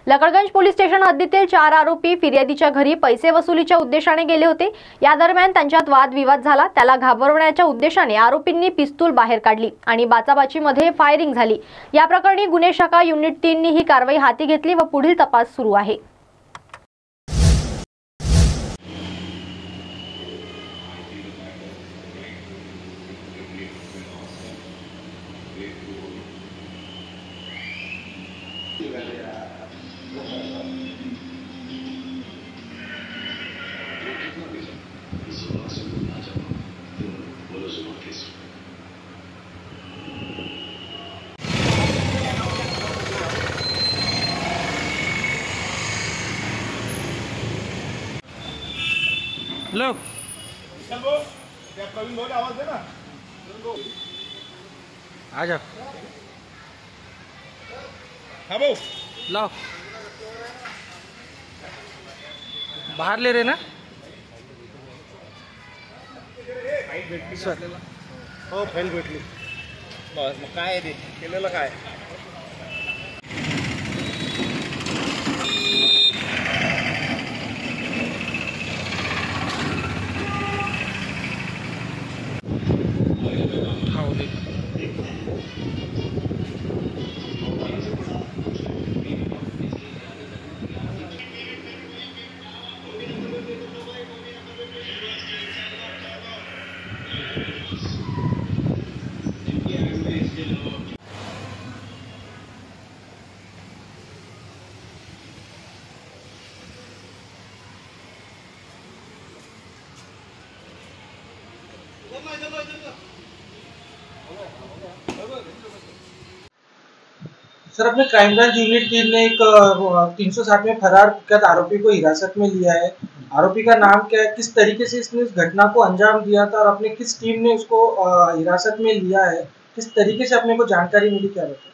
Lakadganj police station हद्दीतील 4 आरोपी फिर्यादीच्या घरी पैसे वसुलीच्या उद्देशाने गेले होते। या दरम्यान त्यांच्यात वादविवाद झाला। त्याला घाबरवण्याच्या उद्देशाने आरोपींनी पिस्तूल बाहेर काढली आणि बाचाबाचीमध्ये फायरिंग झाली। या प्रकरणी गुन्हे शाखा युनिट 3 नी ही कारवाई हाती घेतली व पुढील तपास सुरू आहे। लो प्रवीण भाई आवाज दे ना। आ जाओ। हाँ भाऊ लाओ बाहर ले रहे ना सर। हो फाईल भेटली। बस मग काय ते केलेलं काय? सर, अपने क्राइम ब्रांच यूनिट 3 ने एक 307 में फरार कुख्यात आरोपी को हिरासत में लिया है। आरोपी का नाम क्या है, किस तरीके से इसने इस घटना को अंजाम दिया था और अपने किस टीम ने उसको हिरासत में लिया है, किस तरीके से अपने को जानकारी मिली, क्या बताएं?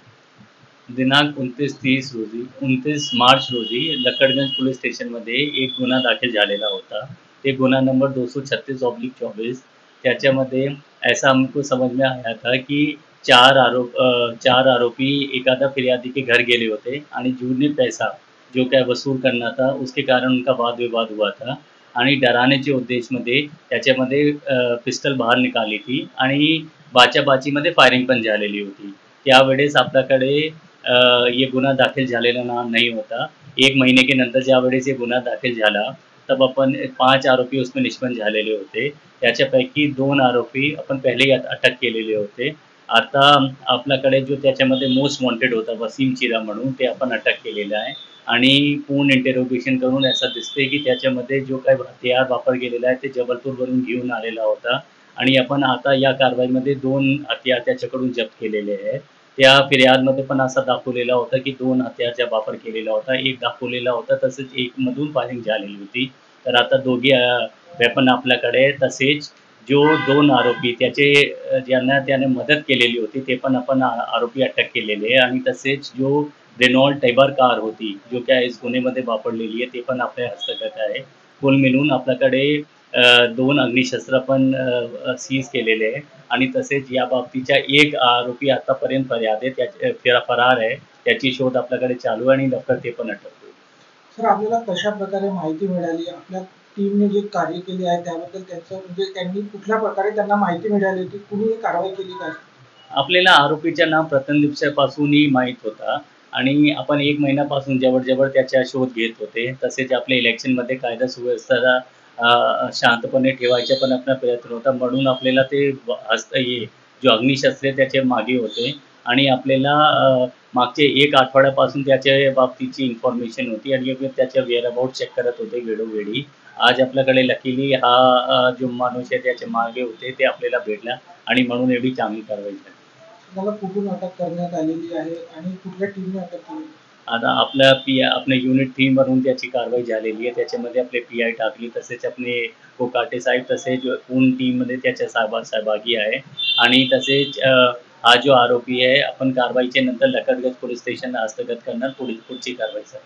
दिनांक 29 मार्च रोजी लकडगंज पोलीस स्टेशनमध्ये एक गुन्हा दाखल झालेला होता। ते गुन्हा नंबर 236/24। त्याच्यामध्ये ऐसा हमको समझ में आया था कि चार आरोपी एखादा फिर्यादी के घर गेले होते आणि जुने पैसा जो क्या वसूल करना था उसके कारण उनका वाद विवाद हुआ था आणि डराण्याच्या उद्देशमध्ये त्याच्यामध्ये पिस्टल बाहेर निकाली थी आणि बाचाबाचीमध्ये फायरिंग पण झालेली होती। त्यावेळेस आपल्याकडे ये गुन्हा दाखल झालेला नहीं होता। 1 महीने के नंतर ज्यावेळेस ये गुन्हा दाखल झाला तब अपन 5 आरोपी उसमें निष्पन्न झालेले होते। त्याच्यापैकी 2 आरोपी आपण पहिले अटक केलेले होते। आता आपल्याकडे जो त्याच्यामध्ये मोस्ट वॉन्टेड होता वसीम चिरा म्हणून ते आपण अटक केलेला आहे आणि पूर्ण इंटरोगेशन करून असं दिसते की त्याच्यामध्ये जो काही हत्यार वापर केलेला आहे ते जबलपूरवरून घेऊन आलेला होता आणि आपण आता या कारवाईमध्ये 2 हत्यार त्याच्याकडून जप्त केलेले आहे। त्या फिर्यादमध्ये पण असा दाखवलेला होता की 2 हत्यारचा वापर केलेला होता, एक दाखवलेला होता तसेच एक मधून फायरिंग झालेली होती। तर आता दोघे वेपन आपल्याकडे, तसेच जो 2 आरोपी ज्यांना त्याने मदत केलेली होती ते पण आपण आरोपी अटक केलेले आहे आणि तसेच जो रेनॉल्ड टायबर कार होती जो क्या इस गुन्ह्यामध्ये वापरलेली आहे ते पण आपल्या हस्तगत आहे। कुल मिळून आपल्याकडे 2 अग्निशस्त्र पण सीज केलेले आहे आणि तसेच या बाबतीचा एक आरोपी आतापर्यंत फरार आहे, त्याची शोध आपल्याकडे चालू आहे आणि लवकर ते पण अटक होईल। सर, आपल्याला कशा प्रकारे माहिती मिळाली, आपल्या टीमने जे कार्य केले आहे त्याबद्दल त्यांचं म्हणजे त्यांनी कुठल्या प्रकारे त्यांना माहिती मिळाली होती, कुणी कारवाई केली काय? आपल्याला आरोपीचं नाव प्रथम दिवसापासूनही माहीत होता आणि आपण 1 महिन्यापासून जवळ त्याचा शोध घेत होते। तसेच आपल्या इलेक्शनमध्ये कायदा सुव्यवस्था शांतपणे ठेवायचा पण आपला प्रयत्न होता, म्हणून आपल्याला ते जो अग्निशस्त्रे त्याचे मागे होते आणि आपल्याला मागचे 1 आठवड्यापासून त्याच्या बाबतीची इन्फॉर्मेशन होती आणि त्याच्या वेअरअबाउट चेक करत होते वेळोवेळी। आज आपल्याकडे लकीली हा जो माणूस आहे त्याच्या मागे होते ते आपल्याला भेटला आणि म्हणून एवढी चांगली कारवाई झाली। त्याला कुठून अटक करण्यात आलेली आहे आणि कुठल्या टीमने अटक केली? आता आपल्या युनिट 3 वरून त्याची कारवाई झालेली आहे। त्याच्यामध्ये आपले PI टाकली, तसेच आपले कोकाटे साहेब तसेच पूर्ण टीममध्ये त्याच्या सहभागी आहे आणि तसेच हा जो आरोपी आहे आपण कारवाईच्या नंतर लकडगंज पोलीस स्टेशन हस्तगत करणार पुढची कारवाई सर।